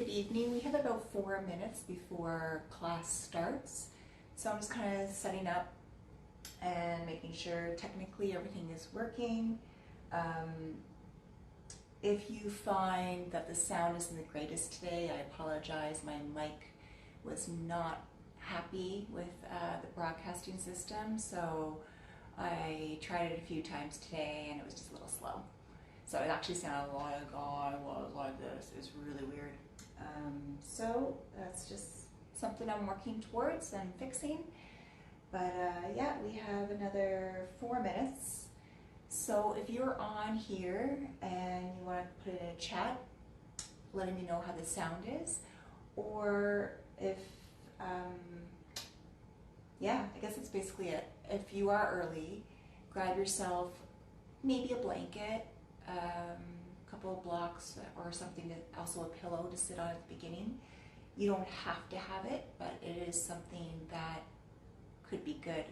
Good evening. We have about 4 minutes before class starts. So I'm just kind of setting up and making sure technically everything is working. If you find that the sound isn't the greatest today, I apologize. My mic was not happy with the broadcasting system, so I tried it a few times today and it was just a little slow. So it actually sounded like I was like this. It was really weird. So that's just something I'm working towards and fixing. But yeah, we have another 4 minutes. So if you're on here and you want to put it in a chat, letting me know how the sound is, or if, yeah, I guess that's basically it. If you are early, grab yourself maybe a blanket, couple of blocks or something, also a pillow to sit on at the beginning. You don't have to have it, but it is something that could be good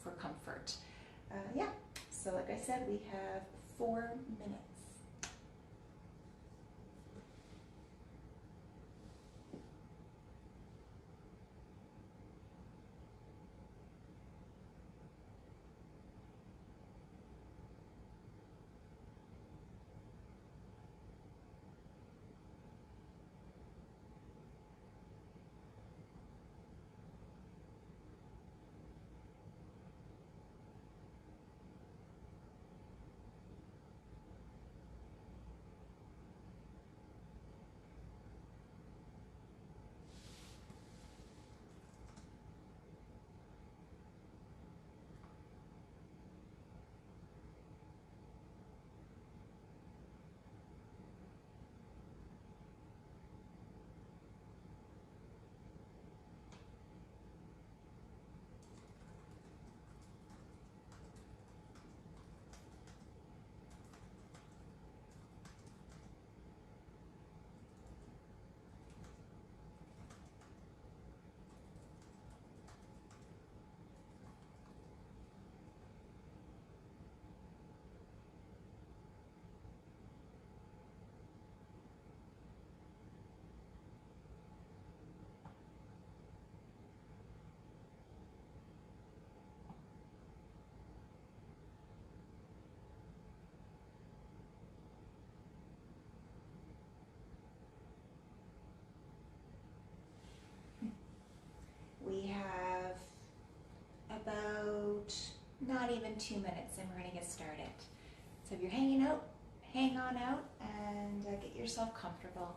for comfort. Yeah, so like I said, we have 4 minutes. We have about not even 2 minutes and we're going to get started. So if you're hanging out, hang on out and get yourself comfortable.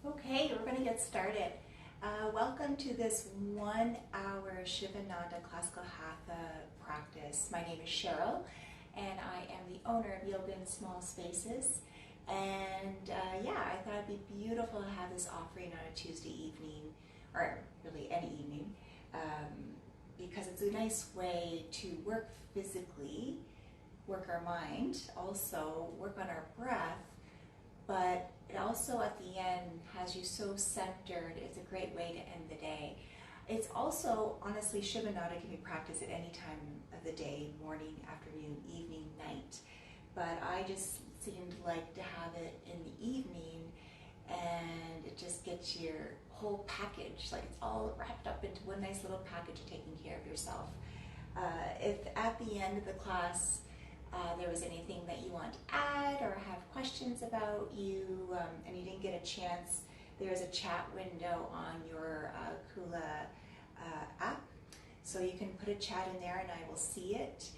Okay, we're going to get started. Welcome to this 1 hour Sivananda Classical Hatha Practice. My name is Cheryl and I am the owner of Yoga in Small Spaces. And yeah, I thought it'd be beautiful to have this offering on a Tuesday evening, or really any evening, because it's a nice way to work physically, work our mind, also work on our breath, but it also at the end has you so centered. It's a great way to end the day. It's also, honestly, Sivananda can be practiced at any time of the day, morning, afternoon, evening, night. But I just seemed like to have it in the evening, and it just gets your whole package, like it's all wrapped up into one nice little package of taking care of yourself. If at the end of the class there was anything that you want to add or have questions about and you didn't get a chance, there's a chat window on your Kula app. So you can put a chat in there and I will see it.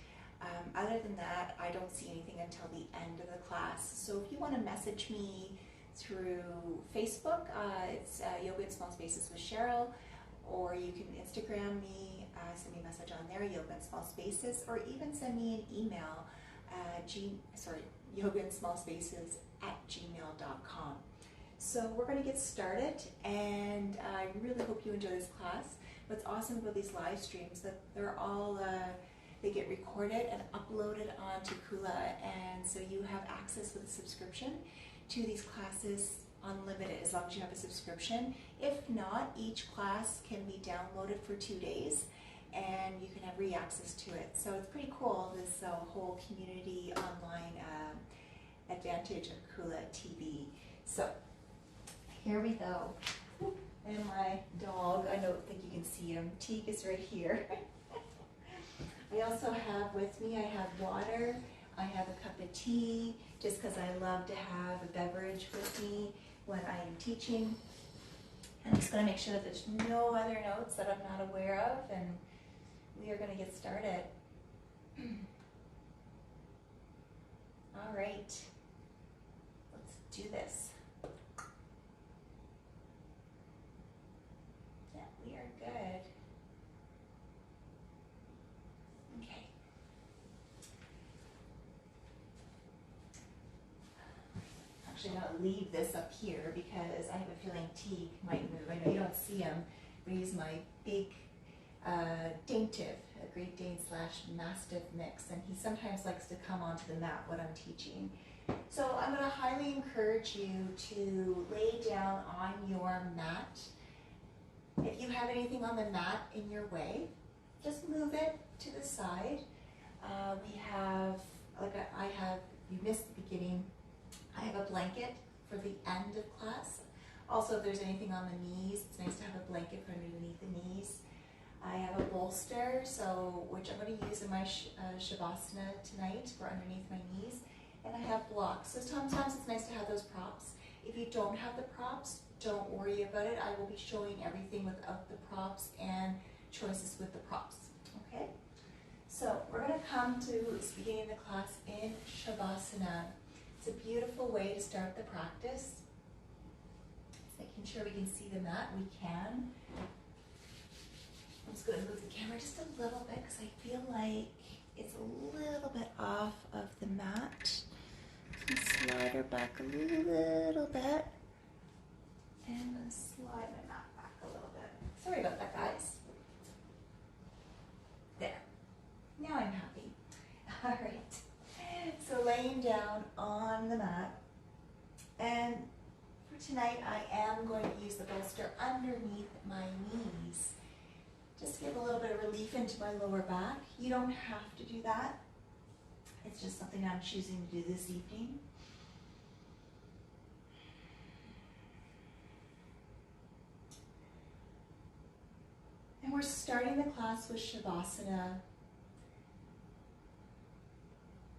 Other than that, I don't see anything until the end of the class. So if you want to message me through Facebook, it's Yoga in Small Spaces with Cheryl, or you can Instagram me, send me a message on there, Yoga in Small Spaces, or even send me an email, yogainSmallSpaces@gmail.com. So we're going to get started, and I really hope you enjoy this class. What's awesome about these live streams that they're all they get recorded and uploaded onto Kula, and so you have access with a subscription to these classes unlimited as long as you have a subscription. If not, each class can be downloaded for 2 days and you can have access to it. So it's pretty cool, this whole community online advantage of Kula TV. So here we go. And my dog, I don't think you can see him, Teague is right here. I also have with me, I have water, I have a cup of tea, just because I love to have a beverage with me when I am teaching. I'm just going to make sure that there's no other notes that I'm not aware of, and we are going to get started. All right, let's do this. Yeah, we are good. Okay. Actually, I'm going to leave this up here because I have a feeling Teague might move. I know you don't see him, but he's my big daintive, a Great Dane / Mastiff mix, and he sometimes likes to come onto the mat when I'm teaching. So I'm going to highly encourage you to lay down on your mat. If you have anything on the mat in your way, just move it to the side. We have, you missed the beginning, I have a blanket for the end of class. Also, if there's anything on the knees, it's nice to have a blanket for underneath the knees. I have a bolster, which I'm going to use in my Shavasana tonight for underneath my knees. And I have blocks. So sometimes it's nice to have those props. If you don't have the props, don't worry about it. I will be showing everything without the props and choices with the props. Okay? So we're going to come to beginning the class in Shavasana. It's a beautiful way to start the practice. Making sure we can see the mat. We can. I'm just going to move the camera just a little bit because I feel like it's a little bit off of the mat. Slide her back a little bit. And I'm going to slide my mat back a little bit. Sorry about that, guys. There. Now I'm happy. All right. So laying down on the mat. And for tonight, I am going to use the bolster underneath my knees. Just to give a little bit of relief into my lower back. You don't have to do that. It's just something I'm choosing to do this evening. And we're starting the class with Shavasana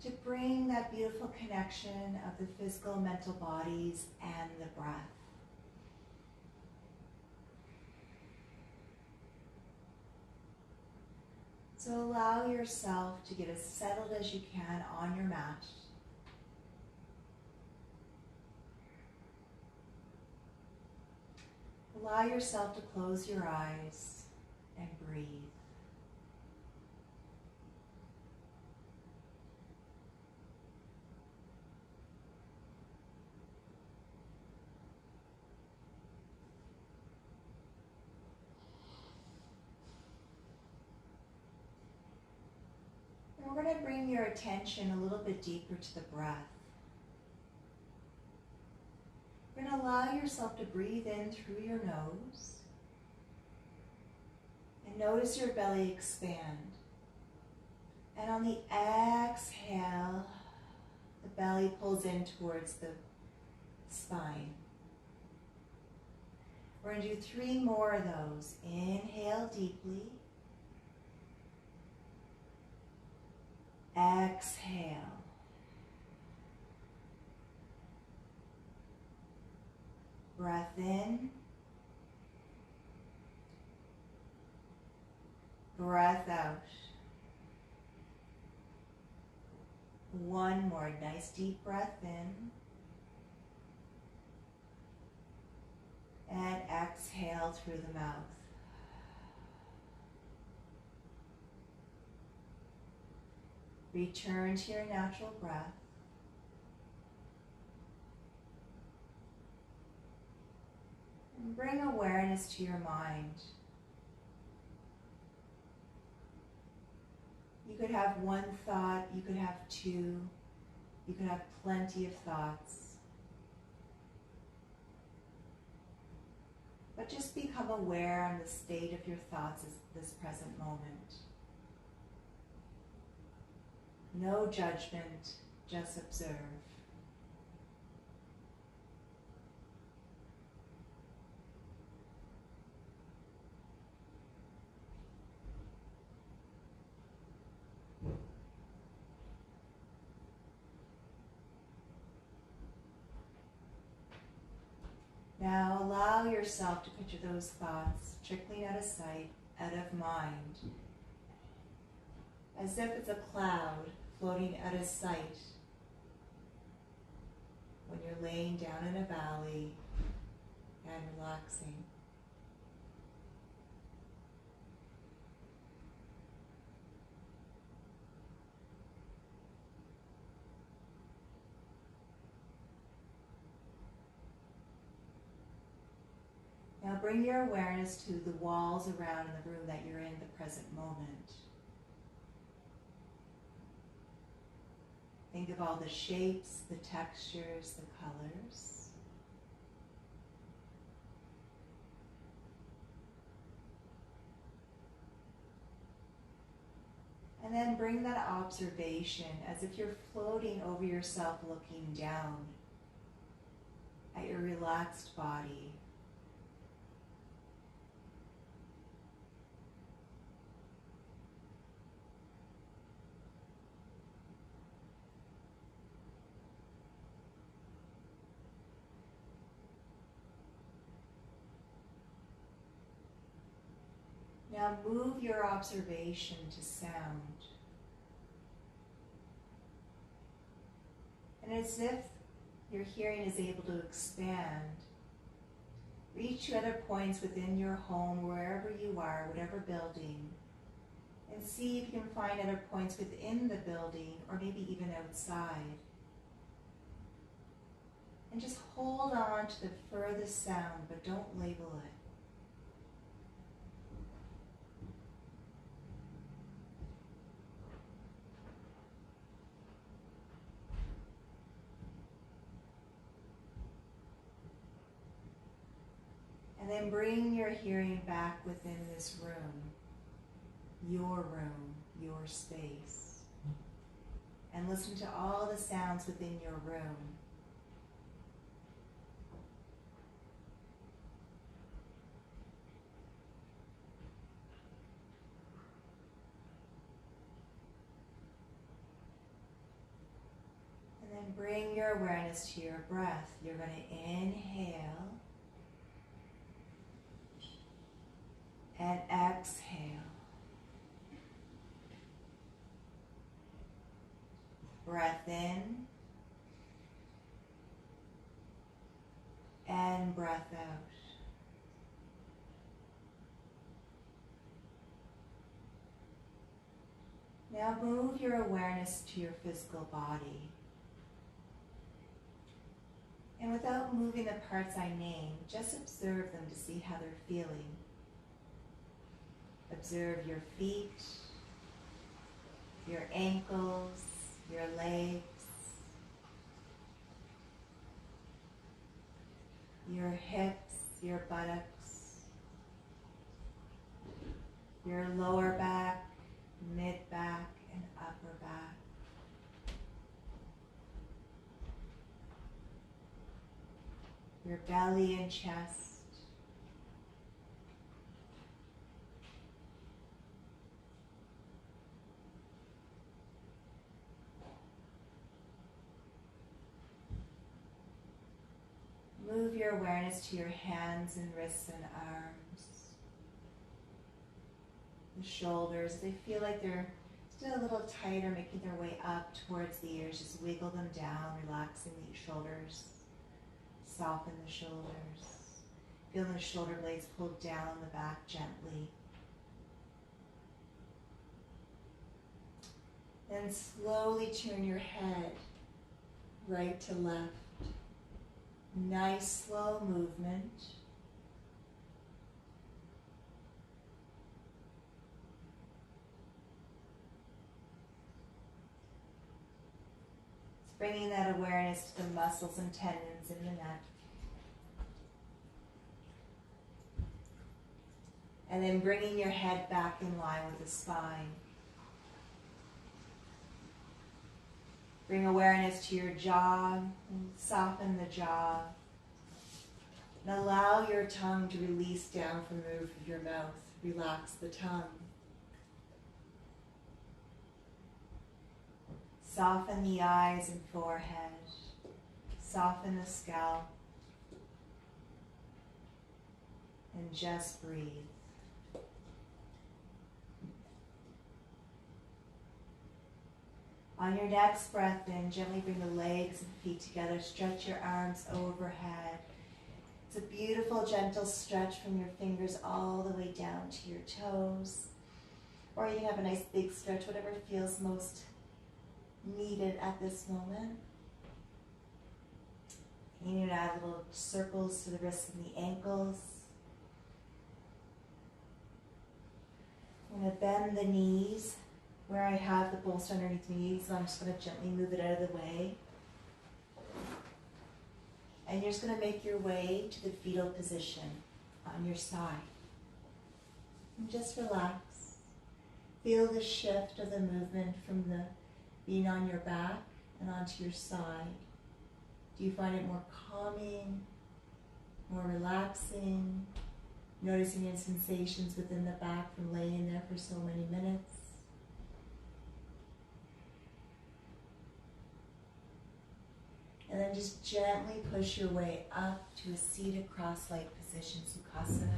to bring that beautiful connection of the physical, mental bodies and the breath. So allow yourself to get as settled as you can on your mat. Allow yourself to close your eyes and breathe. We're going to bring your attention a little bit deeper to the breath. You're going to allow yourself to breathe in through your nose and notice your belly expand. And on the exhale, the belly pulls in towards the spine. We're going to do 3 more of those. Inhale deeply. Exhale. Breath in. Breath out. One more nice deep breath in. And exhale through the mouth. Return to your natural breath. And bring awareness to your mind. You could have one thought, you could have two, you could have plenty of thoughts. But just become aware on the state of your thoughts at this present moment. No judgment, just observe. Now allow yourself to picture those thoughts trickling out of sight, out of mind, as if it's a cloud floating out of sight when you're laying down in a valley and relaxing. Now bring your awareness to the walls around in the room that you're in the present moment. Think of all the shapes, the textures, the colors. And then bring that observation as if you're floating over yourself, looking down at your relaxed body. Now move your observation to sound. And as if your hearing is able to expand, reach to other points within your home, wherever you are, whatever building, and see if you can find other points within the building or maybe even outside. And just hold on to the furthest sound, but don't label it. And then bring your hearing back within this room, your space. And listen to all the sounds within your room. And then bring your awareness to your breath. You're going to inhale and exhale. Breath in and breath out. Now move your awareness to your physical body. And without moving the parts I named, just observe them to see how they're feeling. Observe your feet, your ankles, your legs, your hips, your buttocks, your lower back, mid-back, and upper back. Your belly and chest. Move your awareness to your hands and wrists and arms. The shoulders, they feel like they're still a little tighter, making their way up towards the ears. Just wiggle them down, relaxing the shoulders. Soften the shoulders. Feel the shoulder blades pull down the back gently. Then slowly turn your head right to left. Nice slow movement. It's bringing that awareness to the muscles and tendons in the neck. And then bringing your head back in line with the spine. Bring awareness to your jaw, and soften the jaw. And allow your tongue to release down from the roof of your mouth. Relax the tongue. Soften the eyes and forehead. Soften the scalp. And just breathe. On your next breath in, gently bring the legs and feet together. Stretch your arms overhead. It's a beautiful, gentle stretch from your fingers all the way down to your toes. Or you can have a nice big stretch, whatever feels most needed at this moment. And you can add little circles to the wrists and the ankles. I'm going to bend the knees where I have the bolster underneath my knees, so I'm just going to gently move it out of the way. And you're just going to make your way to the fetal position on your side. And just relax. Feel the shift of the movement from the being on your back and onto your side. Do you find it more calming, more relaxing? Noticing your sensations within the back from laying there for so many minutes. And then just gently push your way up to a seated cross-legged position, Sukhasana.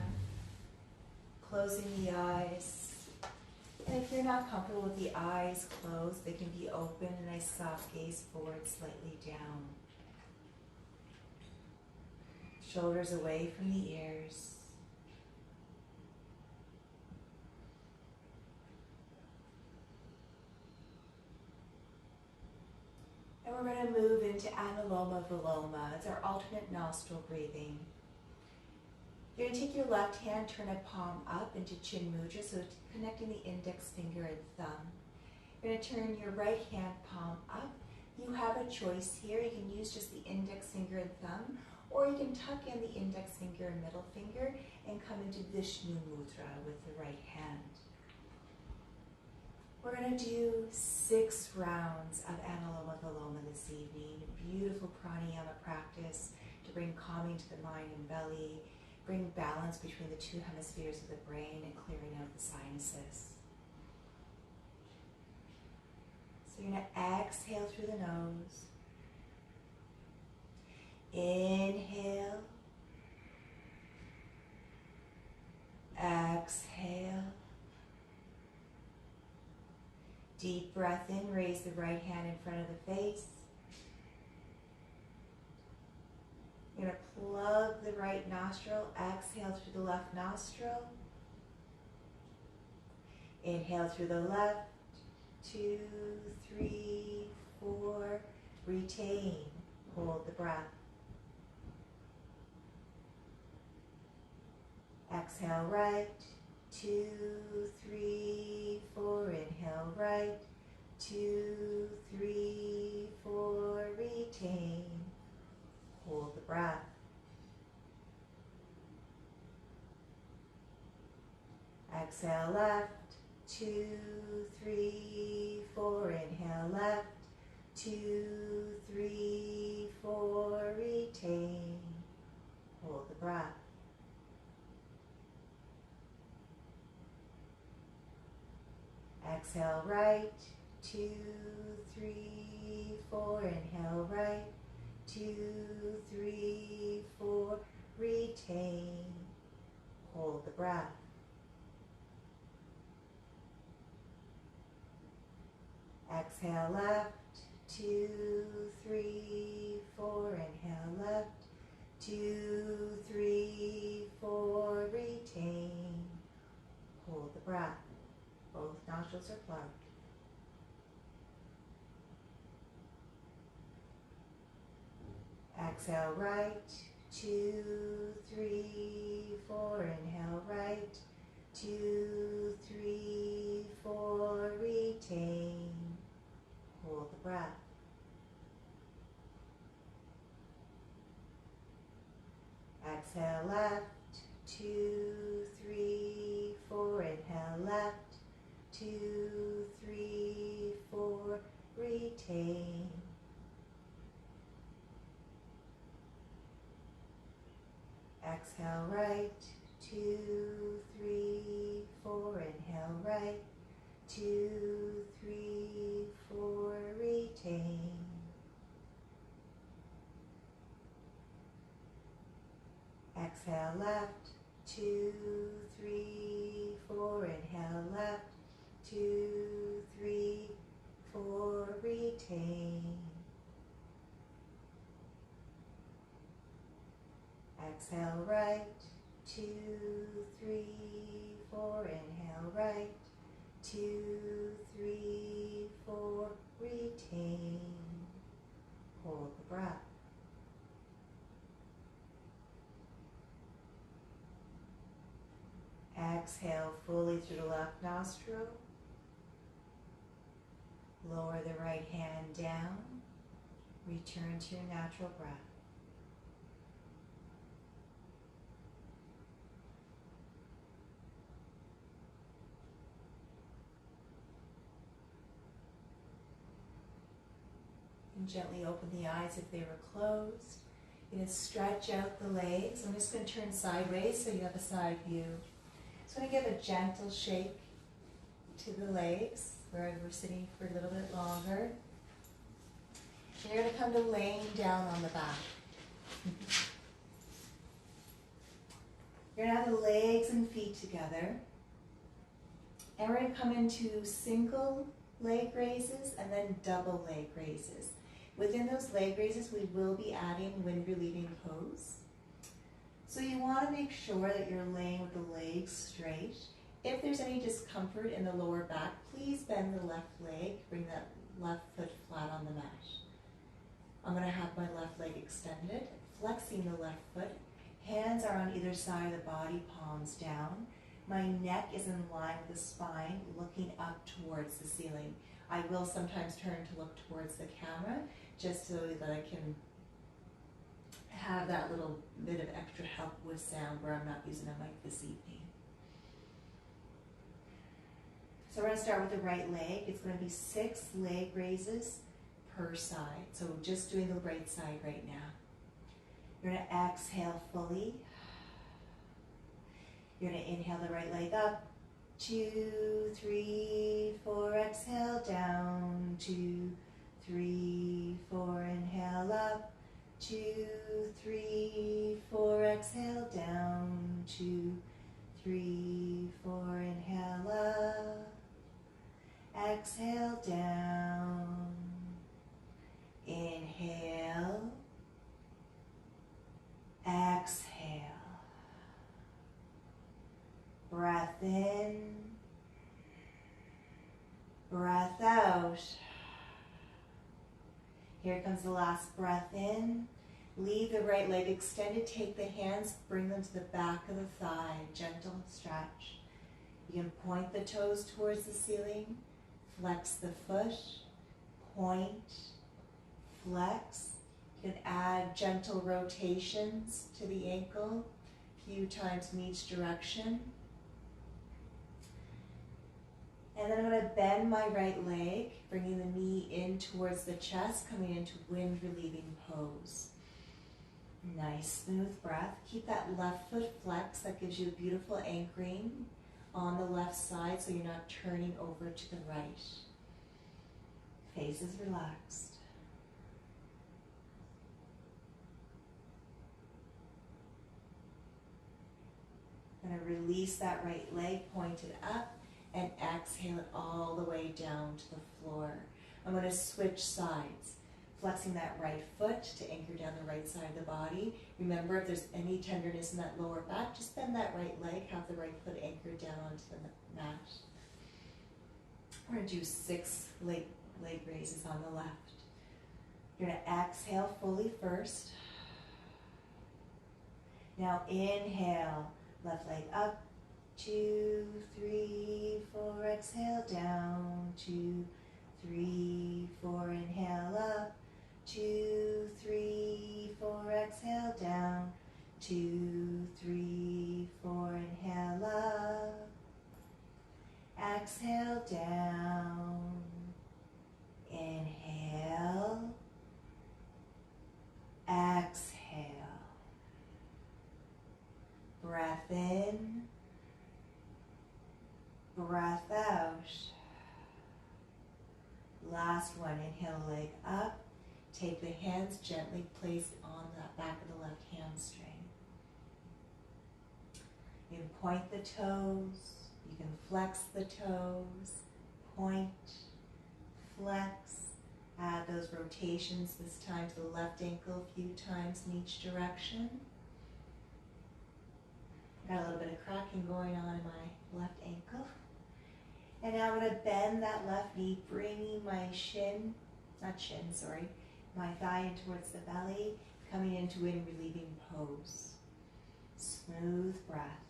Closing the eyes. And if you're not comfortable with the eyes closed, they can be open, and nice soft gaze forward, slightly down. Shoulders away from the ears. And we're going to move into Anuloma Viloma. It's our alternate nostril breathing. You're going to take your left hand, turn a palm up into Chin Mudra, so it's connecting the index finger and thumb. You're going to turn your right hand palm up. You have a choice here. You can use just the index finger and thumb, or you can tuck in the index finger and middle finger and come into Vishnu Mudra with the right hand. We're going to do 6 rounds of Anuloma Viloma this evening. A beautiful pranayama practice to bring calming to the mind and belly, bring balance between the 2 hemispheres of the brain, and clearing out the sinuses. So you're going to exhale through the nose. Inhale. Exhale. Deep breath in, raise the right hand in front of the face. You're going to plug the right nostril, exhale through the left nostril. Inhale through the left, 2, 3, 4, retain, hold the breath. Exhale right, 2, 3, 4, inhale right, 2, 3, 4, retain, hold the breath. Exhale left, 2, 3, 4, inhale left, 2, 3, 4, retain, hold the breath. Exhale right, 2, 3, 4, inhale right, 2, 3, 4. Retain. Hold the breath. Exhale left. 2, 3, 4. Inhale left. 2, 3, 4. Retain. Hold the breath. Both nostrils are plugged. Exhale right. 2, 3, 4. Inhale right. 2, 3, 4. Retain. Hold the breath. Exhale left. 2, 3, 4. Inhale left. 2, 3, 4. Retain. Exhale right. 2, 3, 4. Inhale right. 2, 3, 4. Retain. Exhale left. 2, 3, 4. Inhale left. 2, 3, 4. Retain. Exhale right. 2, 3, 4. Inhale right. 2, 3, 4. Retain. Hold the breath. Exhale fully through the left nostril. Lower the right hand down. Return to your natural breath. And gently open the eyes if they were closed. You're going to stretch out the legs. I'm just going to turn sideways so you have a side view. So I'm going to give a gentle shake to the legs where we're sitting for a little bit longer. And you're going to come to laying down on the back. You're going to have the legs and feet together. And we're going to come into single leg raises and then double leg raises. Within those leg raises, we will be adding wind relieving pose. So you want to make sure that you're laying with the legs straight. If there's any discomfort in the lower back, please bend the left leg, bring that left foot flat on the mat. I'm going to have my left leg extended, flexing the left foot. Hands are on either side of the body, palms down. My neck is in line with the spine, looking up towards the ceiling. I will sometimes turn to look towards the camera, just so that I can have that little bit of extra help with sound where I'm not using a mic this evening. So we're going to start with the right leg. It's going to be 6 leg raises per side. So just doing the right side right now. You're going to exhale fully. You're going to inhale the right leg up. 2, 3, 4. Exhale down. 2, 3, 4. Inhale up. 2, 3, 4. Exhale down. 2, 3, 4. Inhale up. Exhale down. Inhale. Exhale. Breath in. Breath out. Here comes the last breath in. Leave the right leg extended. Take the hands, bring them to the back of the thigh. Gentle stretch. You can point the toes towards the ceiling. Flex the foot. Point. Flex. You can add gentle rotations to the ankle, a few times in each direction. And then I'm going to bend my right leg, bringing the knee in towards the chest, coming into wind relieving pose. Nice smooth breath. Keep that left foot flexed. That gives you a beautiful anchoring on the left side so you're not turning over to the right. Face is relaxed. Kind of release that right leg, point it up, and exhale it all the way down to the floor. I'm going to switch sides, flexing that right foot to anchor down the right side of the body. Remember, if there's any tenderness in that lower back, just bend that right leg, have the right foot anchored down onto the mat. We're going to do 6 leg raises on the left. You're going to exhale fully first. Now inhale, left leg up, 2, 3, 4, exhale down, 2, 3, 4, inhale up, 2, 3, 4, exhale down, 2, 3, 4, inhale up, exhale down, inhale, exhale, breath in, breath out. Last one, inhale, leg up. Take the hands gently placed on the back of the left hamstring. You can point the toes, you can flex the toes, point, flex. Add those rotations, this time to the left ankle a few times in each direction. Got a little bit of cracking going on in my left ankle. And now I'm going to bend that left knee, bringing my my thigh in towards the belly, coming into a relieving pose. Smooth breath.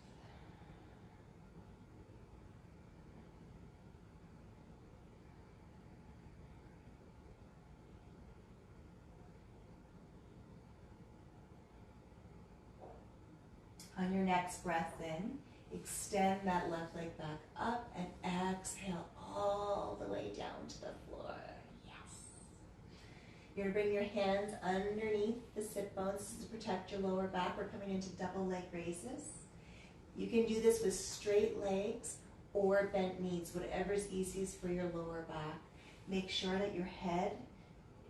On your next breath in, extend that left leg back up and exhale all the way down to the floor. Yes. You're going to bring your hands underneath the sit bones to protect your lower back. We're coming into double leg raises. You can do this with straight legs or bent knees, whatever is easiest for your lower back. Make sure that your head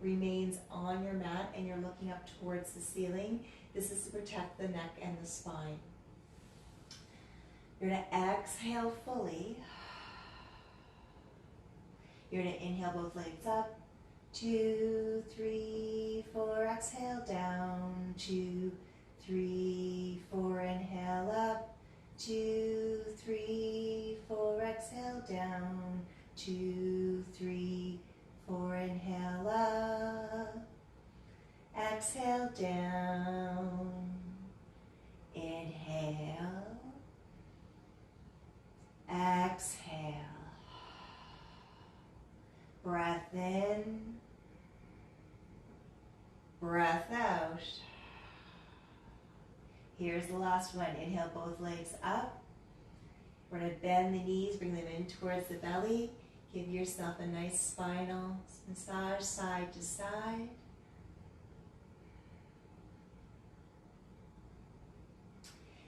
remains on your mat and you're looking up towards the ceiling. This is to protect the neck and the spine. You're going to exhale fully. You're going to inhale both legs up. 2, 3, 4, exhale down. 2, 3, 4, inhale up. 2, 3, 4, exhale down. 2, 3, 4, inhale up. Exhale down. Inhale. Exhale. Breath in. Breath out. Here's the last one. Inhale both legs up. We're going to bend the knees, bring them in towards the belly. Give yourself a nice spinal massage side to side.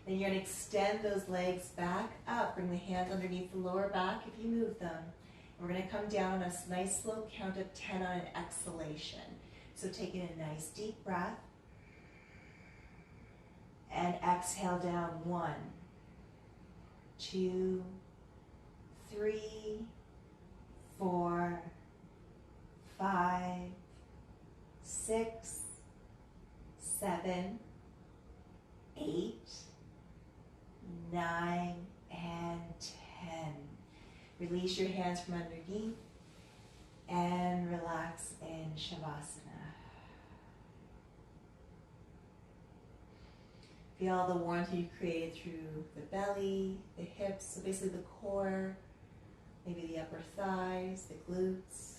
Then you're going to extend those legs back up. Bring the hands underneath the lower back if you move them. And we're going to come down on a nice slow count of 10 on an exhalation. So taking a nice deep breath. And exhale down. 1, 2, 3, 4, 5, 6, 7, 8, 9, and 10. Release your hands from underneath and relax in Shavasana. Feel the warmth you've created through the belly, the hips, so basically the core, maybe the upper thighs, the glutes.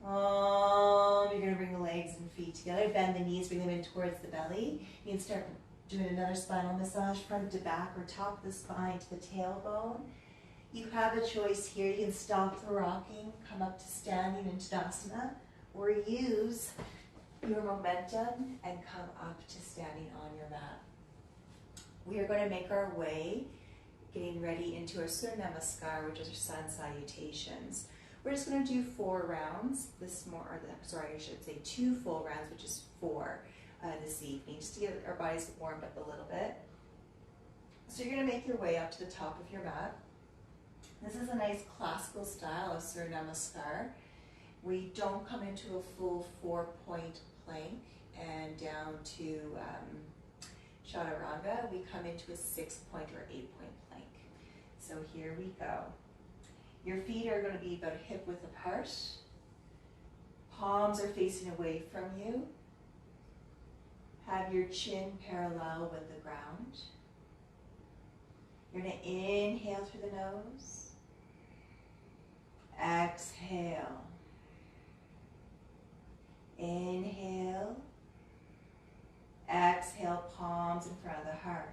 You're going to bring the legs and feet together. Bend the knees, bring them in towards the belly. You can start doing another spinal massage, front to back or top of the spine to the tailbone. You have a choice here. You can stop the rocking, come up to standing in Tadasana, or use your momentum and come up to standing on your mat. We are going to make our way, getting ready into our Surya Namaskar, which is our sun salutations. We're just going to do 4 rounds. I should say 2 full rounds, which is 4 this evening, just to get our bodies warmed up a little bit. So you're going to make your way up to the top of your mat. This is a nice classical style of Surya Namaskar. We don't come into a full 4-point plank and down to Chaturanga. We come into a 6-point or 8-point plank. So here we go. Your feet are going to be about hip width apart. Palms are facing away from you. Have your chin parallel with the ground. You're going to inhale through the nose. Exhale. Inhale. Exhale, palms in front of the heart.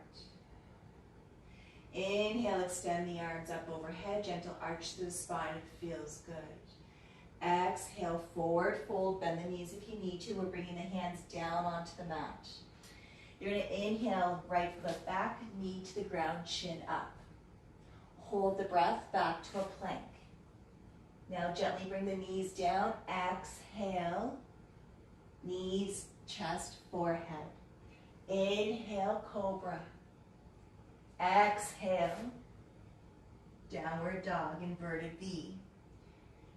Inhale, extend the arms up overhead, gentle arch through the spine, it feels good. Exhale, forward fold, bend the knees if you need to. We're bringing the hands down onto the mat. You're going to inhale, right foot back, knee to the ground, chin up. Hold the breath back to a plank. Now gently bring the knees down. Exhale, knees, chest, forehead. Inhale, cobra. Exhale, downward dog, inverted V.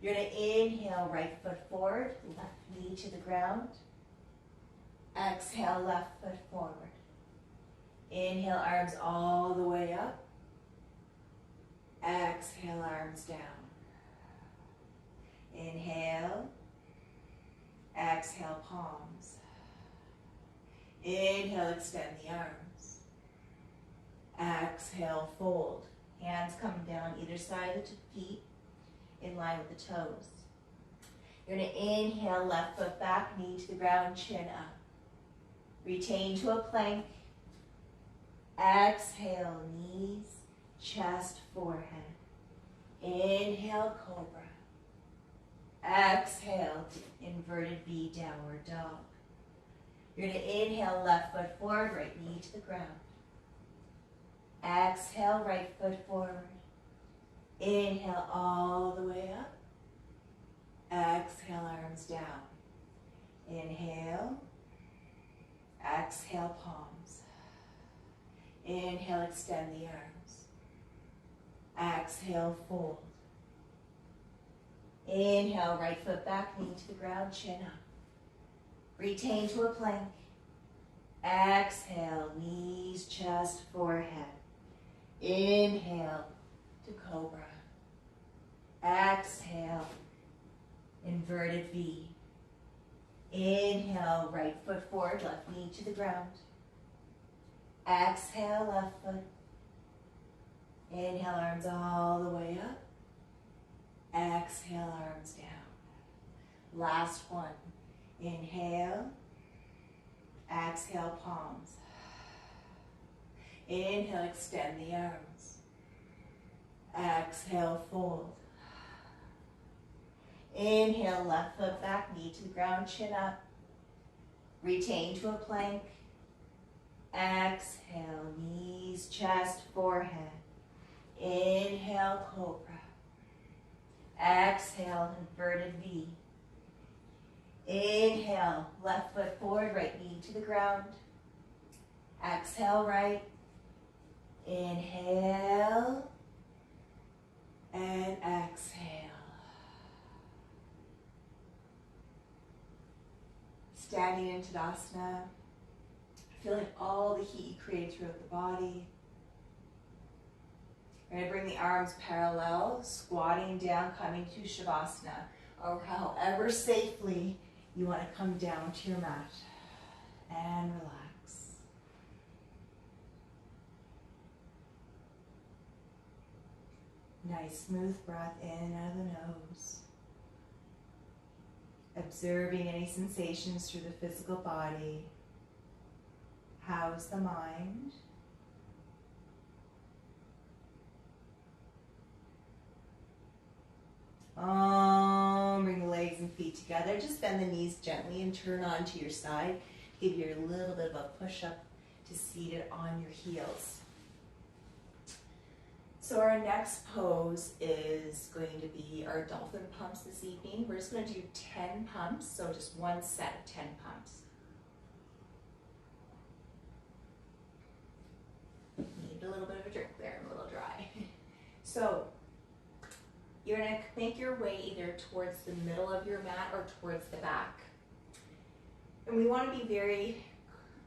You're going to inhale, right foot forward, left knee to the ground. Exhale, left foot forward. Inhale, arms all the way up. Exhale, arms down. Inhale. Exhale, palms. Inhale, extend the arms. Exhale, fold. Hands coming down either side of the feet in line with the toes. You're going to inhale, left foot back, knee to the ground, chin up. Retain to a plank. Exhale, knees, chest, forehead. Inhale, cobra. Exhale, inverted V, downward dog. You're going to inhale, left foot forward, right knee to the ground. Exhale, right foot forward. Inhale all the way up. Exhale, arms down. Inhale. Exhale, palms. Inhale, extend the arms. Exhale, fold. Inhale, right foot back, knee to the ground, chin up. Retain to a plank. Exhale, knees, chest, forehead. Inhale to cobra. Exhale, inverted V. Inhale, right foot forward, left knee to the ground. Exhale, left foot. Inhale, arms all the way up. Exhale, arms down. Last one. Inhale. Exhale, palms. Inhale, extend the arms. Exhale, fold. Inhale, left foot back, knee to the ground, chin up. Retain to a plank. Exhale, knees, chest, forehead. Inhale, cobra. Exhale, inverted V. Inhale, left foot forward, right knee to the ground. Exhale, right. Inhale. And exhale. Standing in Tadasana. Feeling all the heat you create throughout the body. You're going to bring the arms parallel, squatting down, coming to Shavasana, or however safely you want to come down to your mat. And relax. Nice smooth breath in and out of the nose. Observing any sensations through the physical body. How's the mind? Bring the legs and feet together. Just bend the knees gently and turn onto your side. Give you a little bit of a push-up to seated on your heels. So our next pose is going to be our dolphin pumps this evening. We're just going to do 10 pumps, so just one set of 10 pumps. a little bit of a drink there, I'm a little dry. So you're going to make your way either towards the middle of your mat or towards the back. And we want to be very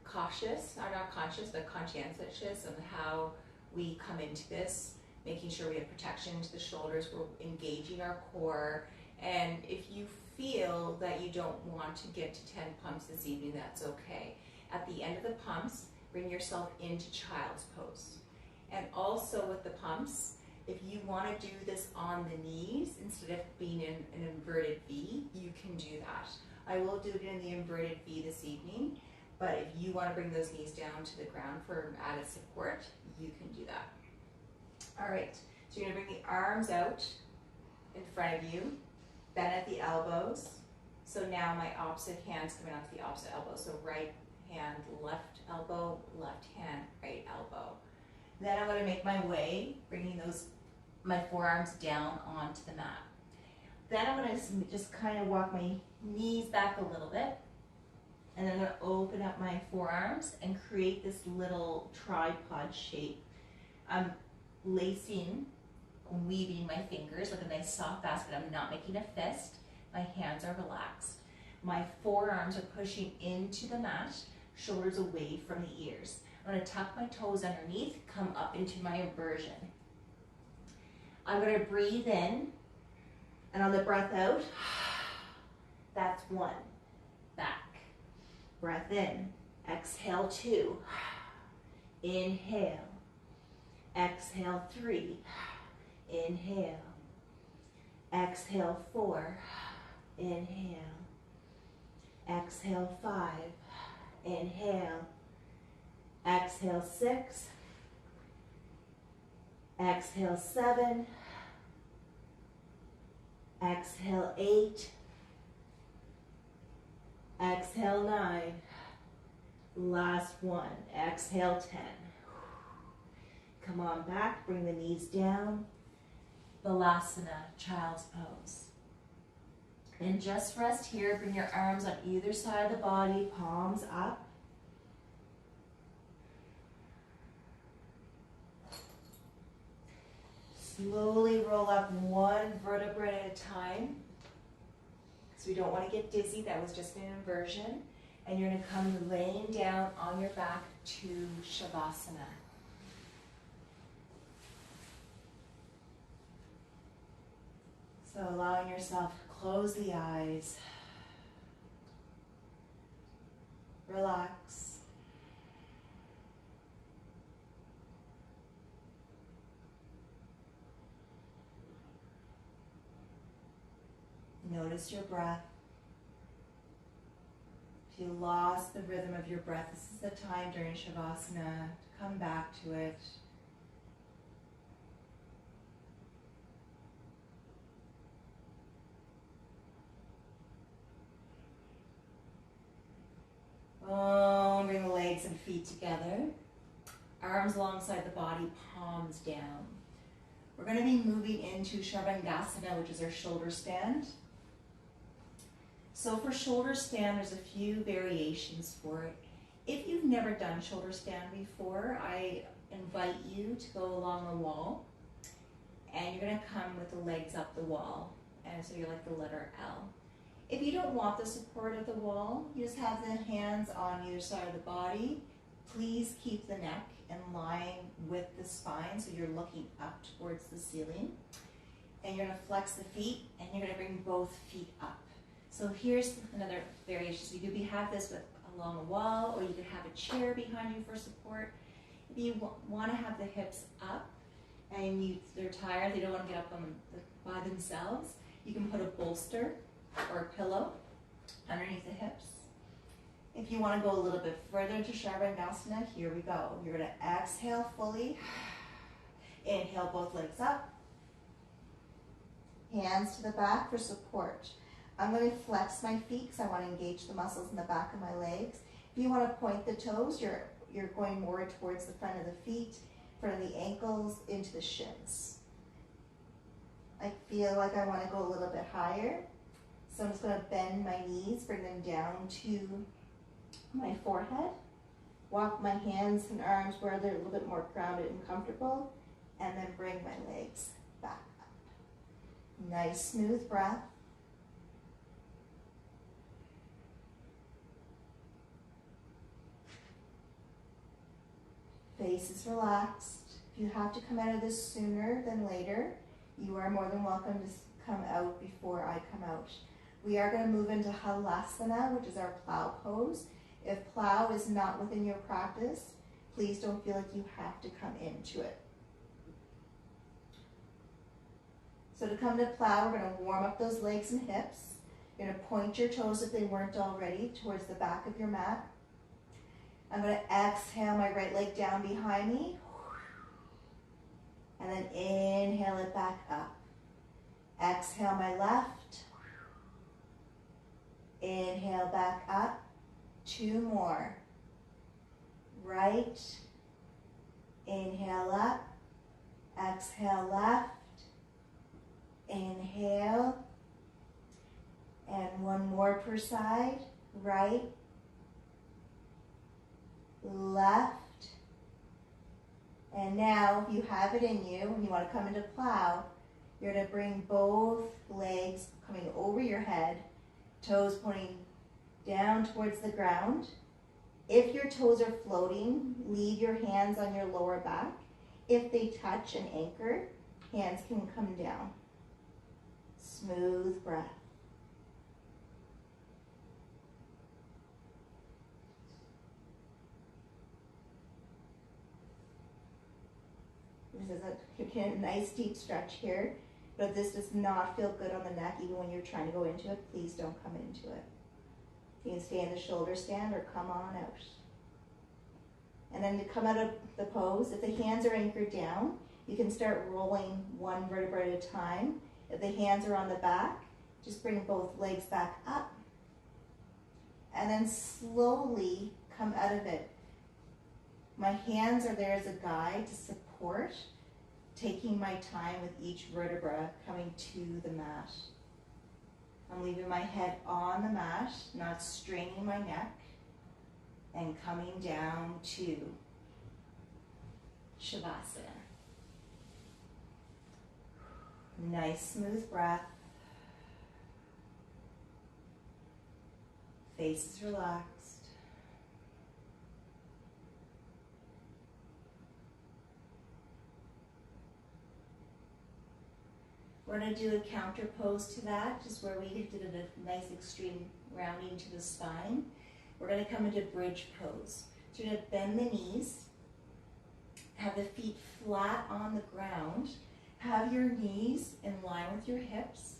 cautious, or not conscious, but conscientious of how we come into this, making sure we have protection to the shoulders, we're engaging our core. And if you feel that you don't want to get to 10 pumps this evening, that's okay. At the end of the pumps, bring yourself into child's pose. And also with the pumps, if you want to do this on the knees instead of being in an inverted V, you can do that. I will do it in the inverted V this evening, but if you want to bring those knees down to the ground for added support, you can do that. All right, so you're going to bring the arms out in front of you, bend at the elbows. So now my opposite hand's coming onto the opposite elbow. So right hand, left elbow, left hand, right elbow. Then I'm going to make my way, bringing my forearms down onto the mat. Then I'm going to just kind of walk my knees back a little bit. And then I'm going to open up my forearms and create this little tripod shape. I'm lacing, weaving my fingers like a nice soft basket. I'm not making a fist. My hands are relaxed. My forearms are pushing into the mat, shoulders away from the ears. I'm going to tuck my toes underneath, come up into my inversion. I'm going to breathe in, and on the breath out, that's 1. Back. Breath in. Exhale 2. Inhale. Exhale 3. Inhale. Exhale 4. Inhale. Exhale 5. Inhale. Exhale 6. Exhale 7. Exhale 8. Exhale 9. Last one. Exhale 10. Come on back. Bring the knees down. Balasana, child's pose. And just rest here. Bring your arms on either side of the body, palms up. Slowly roll up one vertebra at a time. So we don't want to get dizzy. That was just an inversion. And you're going to come laying down on your back to Shavasana. So allowing yourself to close the eyes. Relax. Notice your breath. If you lost the rhythm of your breath, this is the time during Shavasana to come back to it. Bring the legs and feet together. Arms alongside the body, palms down. We're going to be moving into Sivananda, which is our shoulder stand. So for shoulder stand, there's a few variations for it. If you've never done shoulder stand before, I invite you to go along the wall, and you're going to come with the legs up the wall, and so you're like the letter L. If you don't want the support of the wall, you just have the hands on either side of the body. Please keep the neck in line with the spine, so you're looking up towards the ceiling. And you're going to flex the feet, and you're going to bring both feet up. So here's another variation. So you could have this along a wall, or you could have a chair behind you for support. If you want to have the hips up, and they're tired, they don't want to get up by themselves, you can put a bolster or a pillow underneath the hips. If you want to go a little bit further into Shavasana, here we go. You're going to exhale fully. Inhale, both legs up. Hands to the back for support. I'm going to flex my feet because I want to engage the muscles in the back of my legs. If you want to point the toes, you're going more towards the front of the feet, front of the ankles, into the shins. I feel like I want to go a little bit higher. So I'm just going to bend my knees, bring them down to my forehead. Walk my hands and arms where they're a little bit more grounded and comfortable, and then bring my legs back up. Nice smooth breath. Face is relaxed. If you have to come out of this sooner than later, you are more than welcome to come out before I come out. We are going to move into Halasana, which is our plow pose. If plow is not within your practice, please don't feel like you have to come into it. So to come to plow, we're going to warm up those legs and hips. You're going to point your toes, if they weren't already, towards the back of your mat. I'm going to exhale my right leg down behind me. And then inhale it back up. Exhale my left. Inhale back up. 2 more. Right. Inhale up. Exhale left. Inhale. And 1 more per side. Right. Left. And now, if you have it in you and you want to come into plow, you're going to bring both legs coming over your head, toes pointing down towards the ground. If your toes are floating, leave your hands on your lower back. If they touch and anchor, hands can come down. Smooth breath. This is a nice deep stretch here, but if this does not feel good on the neck, even when you're trying to go into it, please don't come into it. You can stay in the shoulder stand or come on out. And then to come out of the pose, if the hands are anchored down, you can start rolling 1 vertebra at a time. If the hands are on the back, just bring both legs back up. And then slowly come out of it. My hands are there as a guide to support, taking my time with each vertebra coming to the mat. I'm leaving my head on the mat, not straining my neck, and coming down to Shavasana. Nice smooth breath. Face is relaxed. We're going to do a counter pose to that, just where we did a nice extreme rounding to the spine. We're going to come into bridge pose. So you're going to bend the knees, have the feet flat on the ground, have your knees in line with your hips.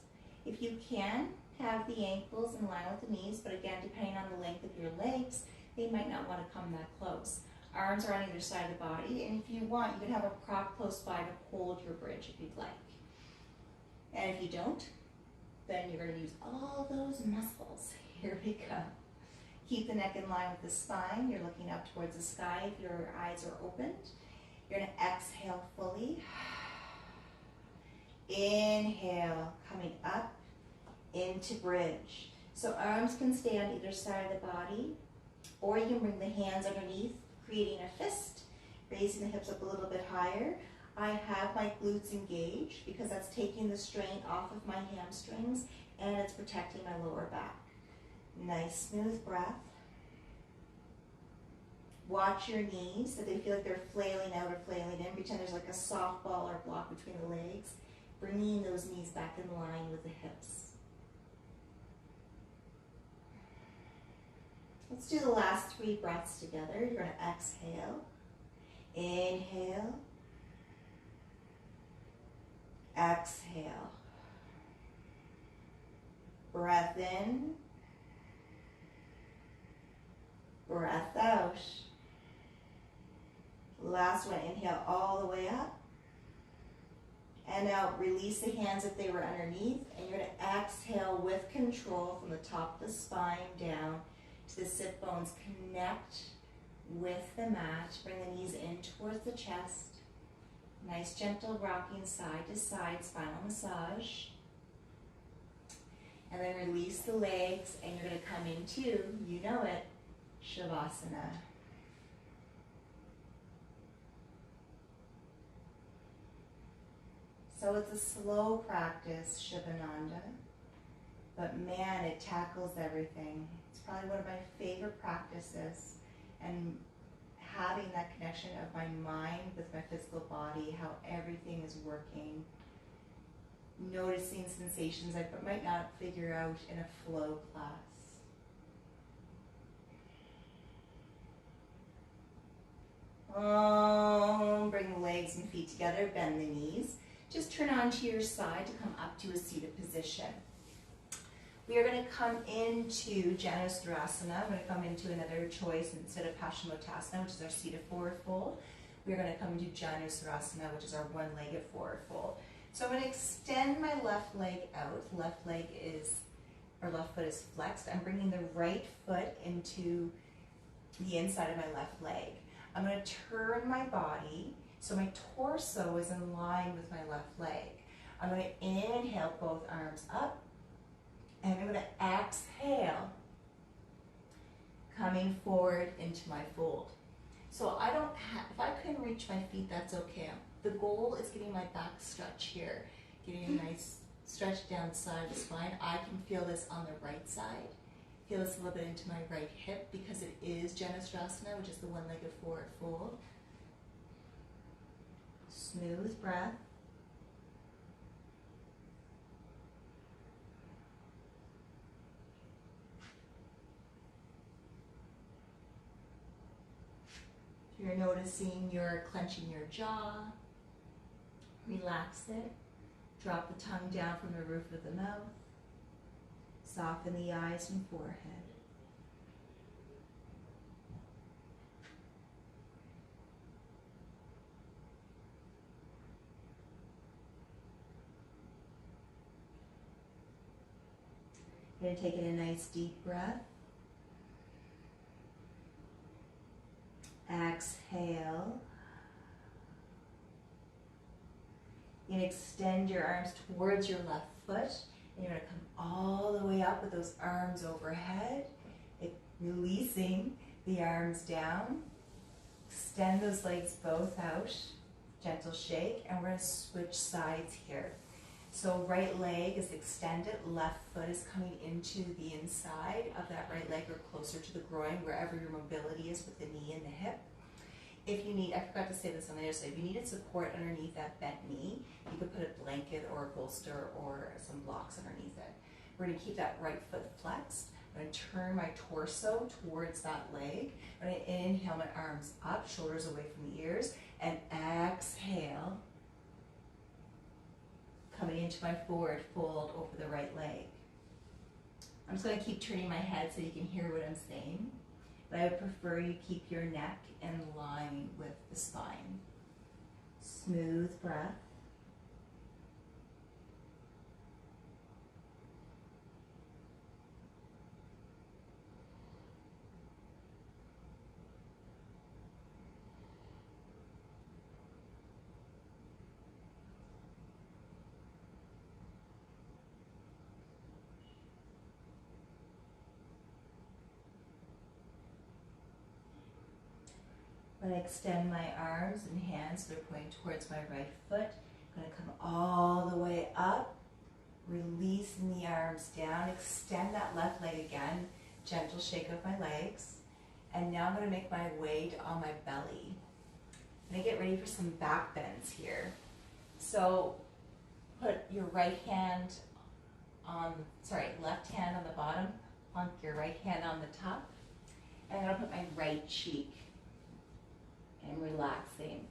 If you can, have the ankles in line with the knees, but again, depending on the length of your legs, they might not want to come that close. Arms are on either side of the body, and if you want, you can have a prop close by to hold your bridge if you'd like. And if you don't, then you're going to use all those muscles. Here we go. Keep the neck in line with the spine. You're looking up towards the sky if your eyes are opened. You're going to exhale fully. Inhale, coming up into bridge. So arms can stay on either side of the body, or you can bring the hands underneath, creating a fist, raising the hips up a little bit higher. I have my glutes engaged because that's taking the strain off of my hamstrings and it's protecting my lower back. Nice smooth breath. Watch your knees if they feel like they're flailing out or flailing in. Pretend there's like a softball or block between the legs. Bringing those knees back in line with the hips. Let's do the last 3 breaths together. You're going to exhale. Inhale. Exhale. Breath in. Breath out. Last one, inhale all the way up. And now release the hands if they were underneath. And you're going to exhale with control from the top of the spine down to the sit bones. Connect with the mat. Bring the knees in towards the chest. Nice gentle rocking side to side, spinal massage. And then release the legs and you're going to come into, you know it, Shavasana. So it's a slow practice, Sivananda, but man, it tackles everything. It's probably one of my favorite practices, and having that connection of my mind with my physical body, how everything is working, noticing sensations I might not figure out in a flow class. Bring the legs and feet together, bend the knees. Just turn onto your side to come up to a seated position. We are going to come into Janusarasana. I'm going to come into another choice instead of Paschimottanasana, which is our seated forward fold. We're going to come into Janusarasana, which is our one-legged forward fold. So I'm going to extend my left leg out. Left foot is flexed. I'm bringing the right foot into the inside of my left leg. I'm going to turn my body so my torso is in line with my left leg. I'm going to inhale both arms up, and I'm going to exhale, coming forward into my fold. So if I couldn't reach my feet, that's okay. The goal is getting my back stretch here, getting a nice stretch down the side of the spine. I can feel this on the right side. Feel this a little bit into my right hip because it is Janusarasana, which is the one-legged forward fold. Smooth breath. If you're noticing you're clenching your jaw, relax it. Drop the tongue down from the roof of the mouth. Soften the eyes and forehead. You're going to take in a nice deep breath. Exhale. You're going to extend your arms towards your left foot. And you're going to come all the way up with those arms overhead, releasing the arms down. Extend those legs both out, gentle shake, and we're going to switch sides here. So right leg is extended, left foot is coming into the inside of that right leg or closer to the groin, wherever your mobility is with the knee and the hip. If you need, I forgot to say this on the other side, if you needed support underneath that bent knee, you could put a blanket or a bolster or some blocks underneath it. We're going to keep that right foot flexed. I'm going to turn my torso towards that leg. I'm going to inhale my arms up, shoulders away from the ears, and exhale, coming into my forward fold over the right leg. I'm just going to keep turning my head so you can hear what I'm saying. But I would prefer you keep your neck in line with the spine. Smooth breath. I'm going to extend my arms and hands. They're pointing towards my right foot. I'm going to come all the way up, releasing the arms down. Extend that left leg again. Gentle shake of my legs. And now I'm going to make my way on my belly. I'm going to get ready for some back bends here. So put your left hand on the bottom, plunk your right hand on the top. And I'm going to put my right cheek and relaxing.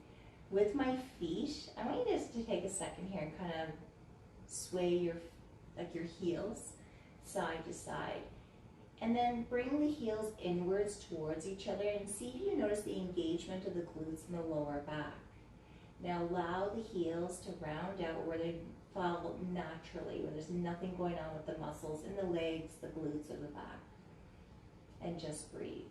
With my feet, I want you just to take a second here and kind of sway your heels side to side. And then bring the heels inwards towards each other and see if you notice the engagement of the glutes in the lower back. Now allow the heels to round out where they fall naturally, where there's nothing going on with the muscles in the legs, the glutes, or the back. And just breathe.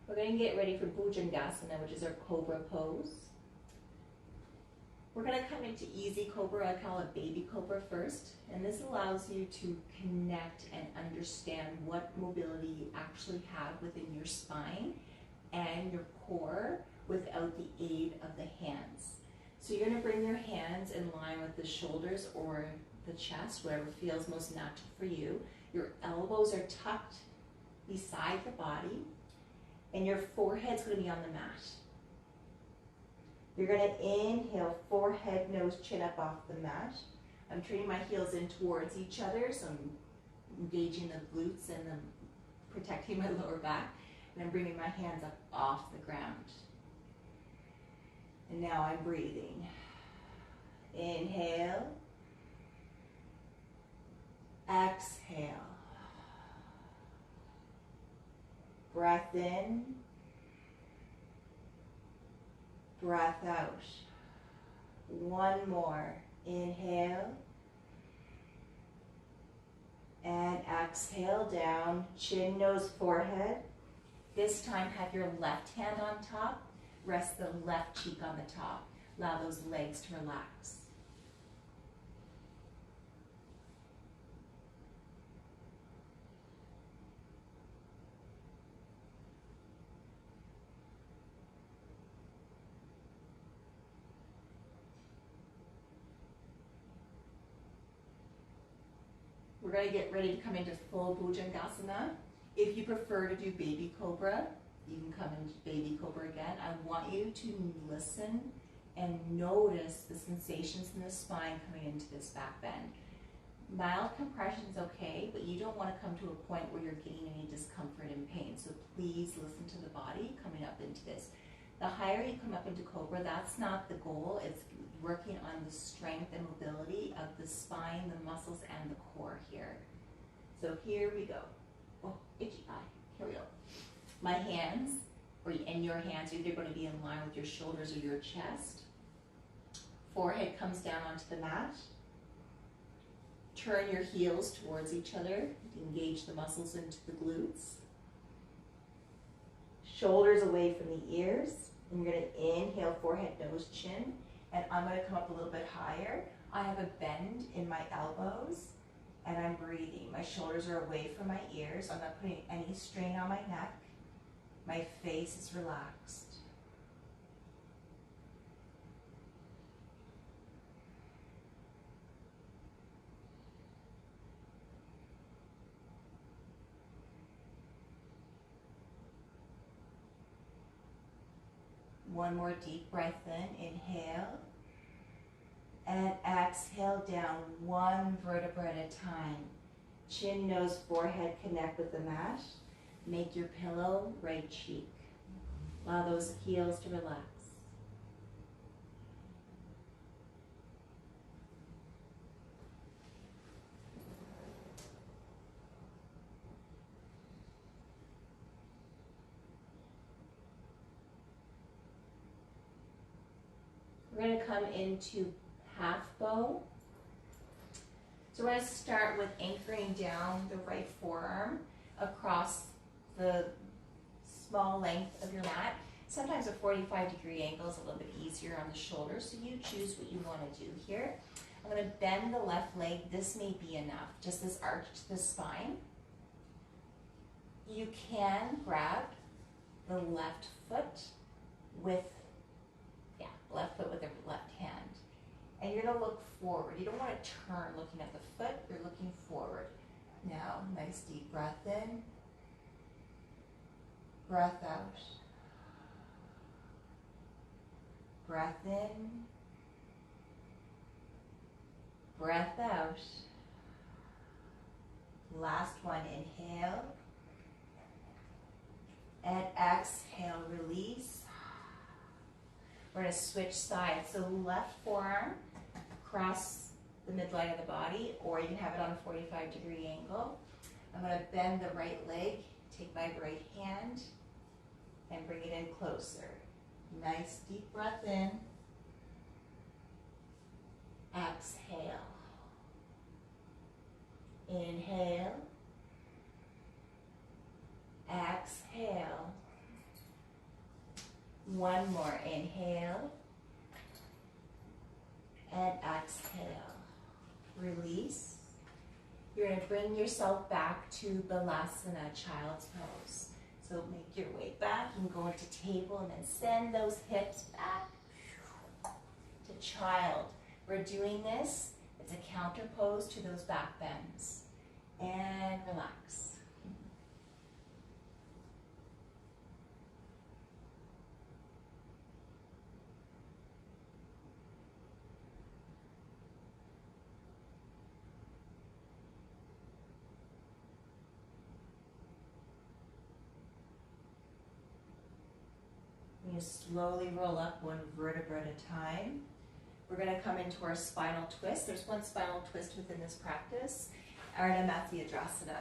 We're going to get ready for Bhujangasana, which is our cobra pose. We're going to come into easy cobra. I call it baby cobra first. And this allows you to connect and understand what mobility you actually have within your spine and your core without the aid of the hands. So you're going to bring your hands in line with the shoulders or the chest, whatever feels most natural for you. Your elbows are tucked beside the body, and your forehead's going to be on the mat. You're going to inhale, forehead, nose, chin up off the mat. I'm turning my heels in towards each other, so I'm engaging the glutes and protecting my lower back. And I'm bringing my hands up off the ground. And now I'm breathing. Inhale. Exhale. Breath in. Breath out. One more. Inhale. And exhale down. Chin, nose, forehead. This time have your left hand on top. Rest the left cheek on the top. Allow those legs to relax. We're going to get ready to come into full Bhujangasana. If you prefer to do baby cobra, you can come into baby cobra again. I want you to listen and notice the sensations in the spine coming into this back bend. Mild compression is okay, but you don't want to come to a point where you're getting any discomfort and pain. So please listen to the body coming up into this. The higher you come up into cobra, that's not the goal. It's working on the strength and mobility of the spine, the muscles, and the core here. So here we go. Oh, itchy eye. Here we go. My hands, and your hands, are either going to be in line with your shoulders or your chest. Forehead comes down onto the mat. Turn your heels towards each other. Engage the muscles into the glutes. Shoulders away from the ears. And you're going to inhale, forehead, nose, chin. And I'm going to come up a little bit higher. I have a bend in my elbows. And I'm breathing. My shoulders are away from my ears. I'm not putting any strain on my neck. My face is relaxed. One more deep breath in. Inhale. And exhale down one vertebra at a time. Chin, nose, forehead connect with the mat. Make your pillow right cheek. Allow those heels to relax. We're going to come into half bow. So we're going to start with anchoring down the right forearm across the small length of your mat. Sometimes a 45-degree angle is a little bit easier on the shoulders, so you choose what you want to do here. I'm going to bend the left leg. This may be enough, just this arch to the spine. You can grab the left foot with the left hand. And you're going to look forward. You don't want to turn looking at the foot. You're looking forward. Now, nice deep breath in. Breath out. Breath in. Breath out. Last one, inhale. And exhale, release. We're going to switch sides. So left forearm across the midline of the body, or you can have it on a 45-degree angle. I'm going to bend the right leg, take my right hand, and bring it in closer. Nice deep breath in. Exhale. Inhale. Exhale. One more, inhale and exhale. Release. You're going to bring yourself back to Balasana, child's pose. So make your way back and go into table and then send those hips back to child. We're doing this, it's a counter pose to those back bends. And relax. You slowly roll up one vertebra at a time. We're going to come into our spinal twist. There's one spinal twist within this practice, Ardha Matsyendrasana.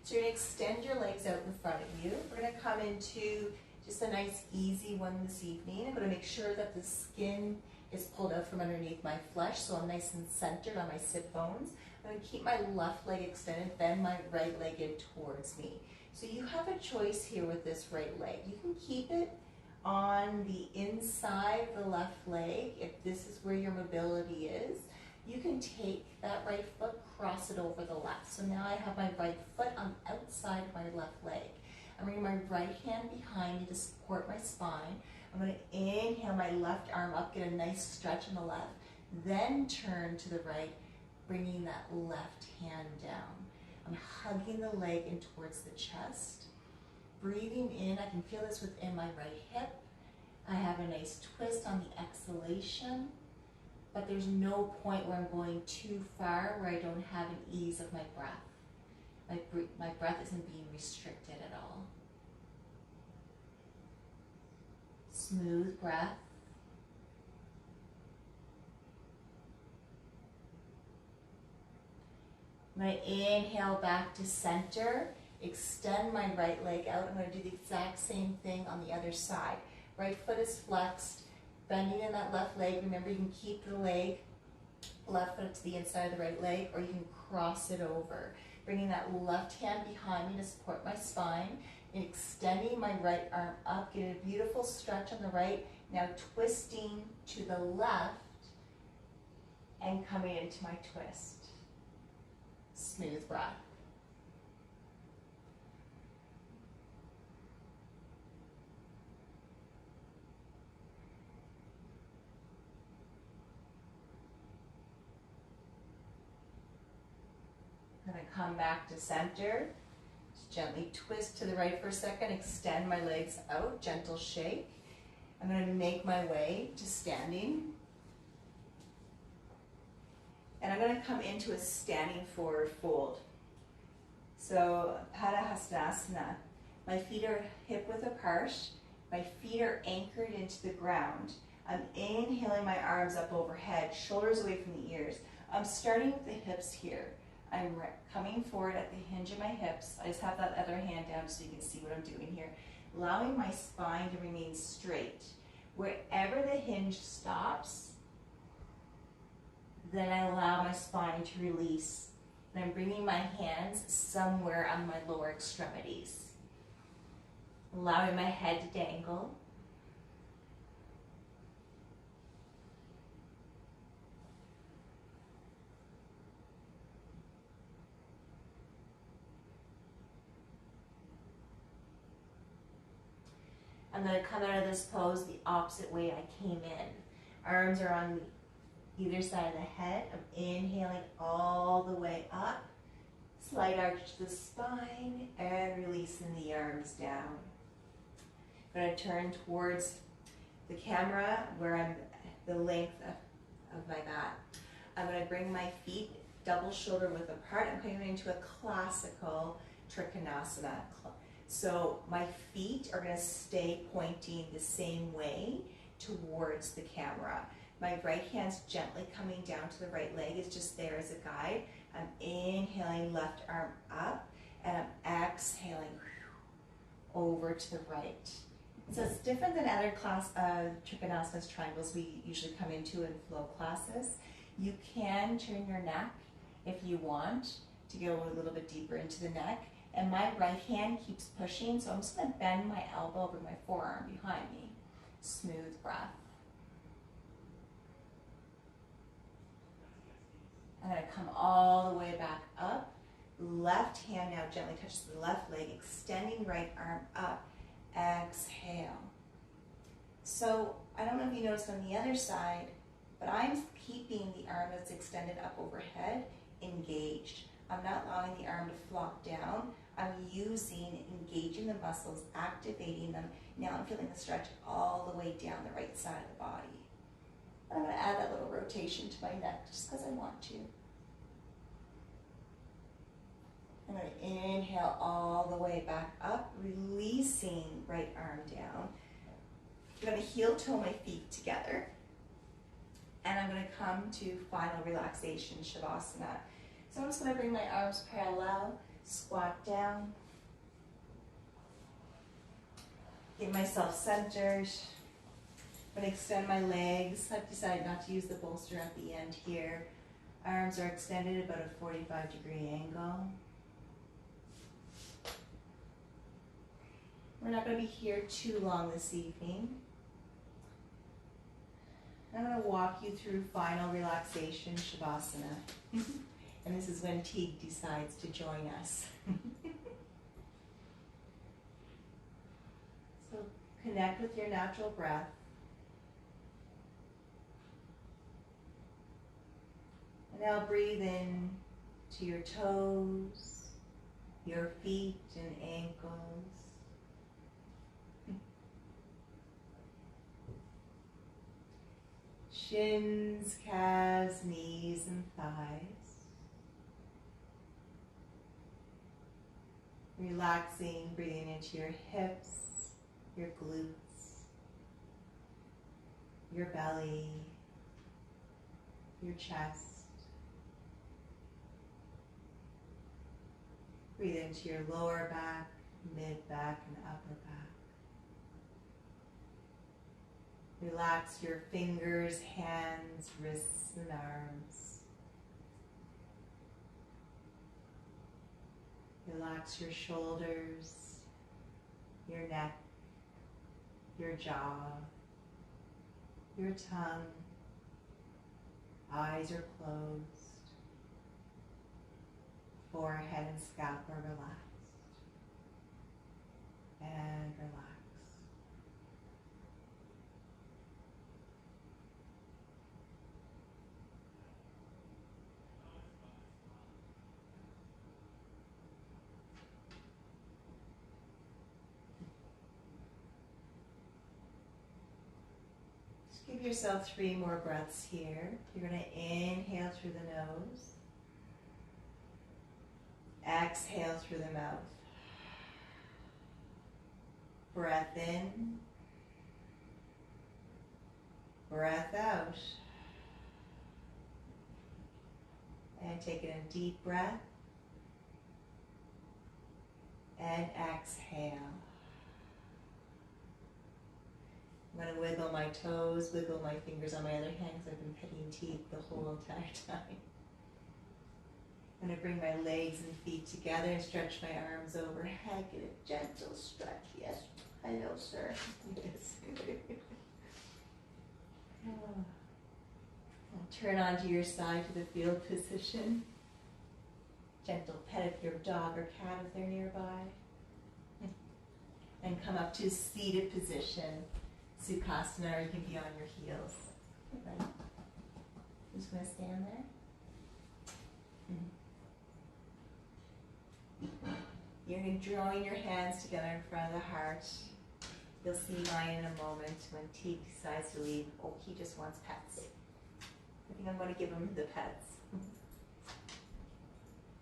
So you're going to extend your legs out in front of you. We're going to come into just a nice easy one this evening. I'm going to make sure that the skin is pulled out from underneath my flesh, so I'm nice and centered on my sit bones. I'm going to keep my left leg extended, bend my right leg in towards me. So you have a choice here with this right leg. You can keep it on the inside of the left leg, if this is where your mobility is. You can take that right foot, cross it over the left. So now I have my right foot on the outside of my left leg. I'm bringing my right hand behind me to support my spine. I'm going to inhale my left arm up, get a nice stretch on the left, then turn to the right, bringing that left hand down. I'm hugging the leg in towards the chest. Breathing in, I can feel this within my right hip. I have a nice twist on the exhalation, but there's no point where I'm going too far where I don't have an ease of my breath. My breath isn't being restricted at all. Smooth breath. I'm going to inhale back to center. Extend my right leg out. I'm going to do the exact same thing on the other side. Right foot is flexed, bending in that left leg. Remember, you can keep the leg, left foot to the inside of the right leg, or you can cross it over. Bringing that left hand behind me to support my spine, and extending my right arm up, getting a beautiful stretch on the right. Now twisting to the left and coming into my twist. Smooth breath. I'm going to come back to center. Just gently twist to the right for a second. Extend my legs out. Gentle shake. I'm going to make my way to standing. And I'm going to come into a standing forward fold. So, Padahastasana. My feet are hip width apart. My feet are anchored into the ground. I'm inhaling my arms up overhead, shoulders away from the ears. I'm starting with the hips here. I'm coming forward at the hinge of my hips. I just have that other hand down so you can see what I'm doing here. Allowing my spine to remain straight. Wherever the hinge stops, then I allow my spine to release. And I'm bringing my hands somewhere on my lower extremities. Allowing my head to dangle. I'm going to come out of this pose the opposite way I came in. Arms are on either side of the head. I'm inhaling all the way up. Slight arch to the spine and releasing the arms down. I'm going to turn towards the camera where I'm the length of my mat. I'm going to bring my feet double shoulder width apart. I'm coming into a classical Trikonasana. So my feet are going to stay pointing the same way towards the camera. My right hand's gently coming down to the right leg. It's just there as a guide. I'm inhaling left arm up and I'm exhaling over to the right. So it's different than other Trikonasana triangles we usually come into in flow classes. You can turn your neck if you want to go a little bit deeper into the neck. And my right hand keeps pushing, so I'm just going to bend my elbow over my forearm behind me. smooth breath. I'm going to come all the way back up. Left hand now gently touches the left leg, extending right arm up. Exhale. So I don't know if you noticed on the other side, but I'm keeping the arm that's extended up overhead engaged. I'm not allowing the arm to flop down. I'm engaging the muscles, activating them. Now I'm feeling the stretch all the way down the right side of the body. I'm going to add that little rotation to my neck just because I want to. I'm going to inhale all the way back up, releasing right arm down. I'm going to heel toe my feet together. And I'm going to come to final relaxation, Shavasana. So I'm just going to bring my arms parallel, squat down. Get myself centered. I'm going to extend my legs. I've decided not to use the bolster at the end here. Arms are extended at about a 45-degree angle. We're not going to be here too long this evening. I'm going to walk you through final relaxation, Shavasana. And this is when Teague decides to join us. So connect with your natural breath. And now breathe in to your toes, your feet and ankles. Shins, calves, knees, and thighs. Relaxing, breathing into your hips, your glutes, your belly, your chest. Breathe into your lower back, mid back, and upper back. Relax your fingers, hands, wrists, and arms. Relax your shoulders, your neck, your jaw, your tongue. Eyes are closed. Forehead and scalp are relaxed. And relax. Give yourself 3 more breaths here. You're going to inhale through the nose. Exhale through the mouth. Breath in. Breath out. And take in a deep breath. And exhale. I'm going to wiggle my toes, wiggle my fingers on my other hand because I've been petting Teague the whole entire time. I'm going to bring my legs and feet together and stretch my arms overhead. Get a gentle stretch. Yes. Hello, sir. Yes. Turn onto your side to the field position. Gentle pet of your dog or cat if they're nearby. And come up to seated position. Sukhasana, or you can be on your heels. Okay. Just going to stand there. You're going to join your hands together in front of the heart. You'll see mine in a moment when Teague decides to leave. Oh, he just wants pets. I think I'm going to give him the pets.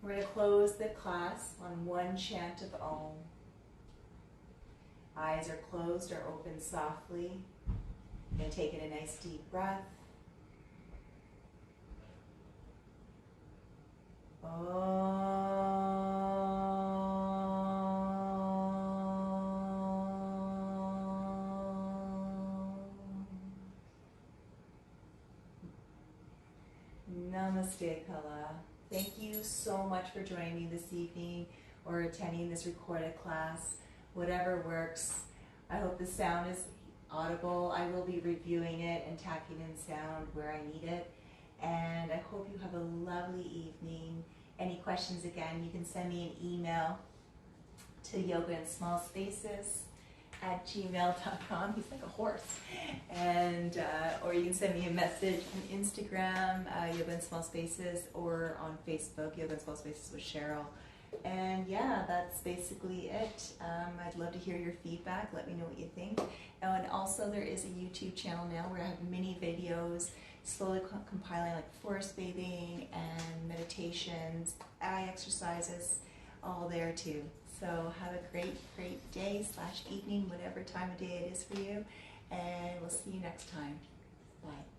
We're going to close the class on one chant of Om. Eyes are closed or open softly. And take in a nice deep breath. Namaste, Kala. Thank you so much for joining me this evening or attending this recorded class. Whatever works. I hope the sound is audible. I will be reviewing it and tacking in sound where I need it. And I hope you have a lovely evening. Any questions, again, you can send me an email to yogainSmallSpaces@gmail.com. He's like a horse. And or you can send me a message on Instagram, Yoga in Small Spaces, or on Facebook, Yoga in Small Spaces with Cheryl. And yeah, that's basically it. I'd love to hear your feedback. Let me know what you think. And also there is a YouTube channel now where I have mini videos slowly compiling, like forest bathing and meditations, eye exercises, all there too. So have a great day / evening, whatever time of day it is for you. And we'll see you next time. Bye.